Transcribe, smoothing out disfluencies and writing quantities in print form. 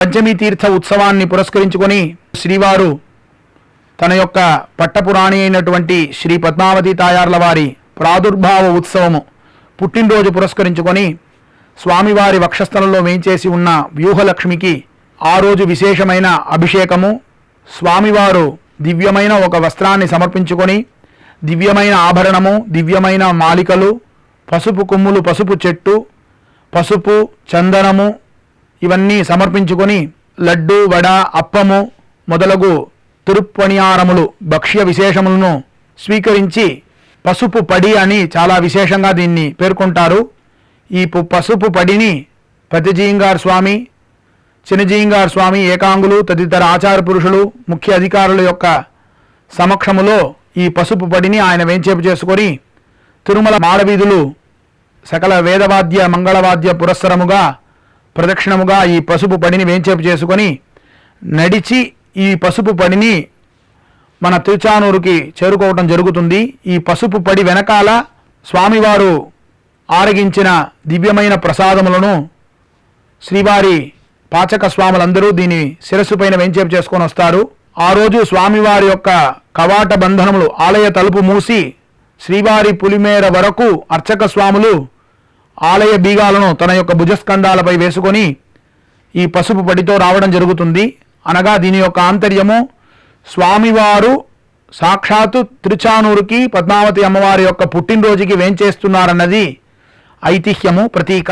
పంచమి తీర్థ ఉత్సవాన్ని పురస్కరించుకొని శ్రీవారు తన యొక్క పట్టపురాణి అయినటువంటి శ్రీ పద్మావతి తాయార్ల వారి ప్రాదుర్భావ ఉత్సవము పుట్టినరోజు పురస్కరించుకొని స్వామివారి వక్షస్థలంలో వేంచేసి ఉన్న వ్యూహలక్ష్మికి ఆ రోజు విశేషమైన అభిషేకము, స్వామివారు దివ్యమైన ఒక వస్త్రాన్ని సమర్పించుకొని దివ్యమైన ఆభరణము, దివ్యమైన మాలికలు, పసుపు కొమ్ములు, పసుపు చెట్టు, పసుపు చందనము ఇవన్నీ సమర్పించుకొని లడ్డు, వడ, అప్పము మొదలగు తిరుప్పణియారములు భక్ష్య విశేషములను స్వీకరించి పసుపు పడి అని చాలా విశేషంగా దీన్ని పేర్కొంటారు. ఈ పసుపు పడిని ప్రతిజీంగార్ స్వామి, చినజీంగార్ స్వామి, ఏకాంగులు తదితర ఆచార పురుషులు, ముఖ్య అధికారుల యొక్క సమక్షములో ఈ పసుపు పడిని ఆయన వేంచేపు చేసుకొని తిరుమల మాడవీధులు సకల వేదవాద్య మంగళవాద్య పురస్సరముగా ప్రదక్షిణముగా ఈ పసుపు పడిని వేంచేపు చేసుకొని నడిచి ఈ పసుపు పడిని మన తిరుచానూరుకి చేరుకోవటం జరుగుతుంది. ఈ పసుపు పడి వెనకాల స్వామివారు ఆరగించిన దివ్యమైన ప్రసాదములను శ్రీవారి పాచక స్వాములందరూ దీని శిరస్సు పైన వేంచేపు చేసుకొని వస్తారు. ఆ రోజు స్వామివారి యొక్క కవాట బంధనములు, ఆలయ తలుపు మూసి శ్రీవారి పులిమేర వరకు అర్చక స్వాములు ఆలయ బీగాలను తన యొక్క భుజస్కంధాలపై వేసుకొని ఈ పసుపు పడితో రావడం జరుగుతుంది. అనగా దీని యొక్క ఆంతర్యము స్వామివారు సాక్షాత్తు తిరుచానూరుకి పద్మావతి అమ్మవారి యొక్క పుట్టినరోజుకి వేంచేస్తున్నారన్నది ఐతిహ్యము, ప్రతీక.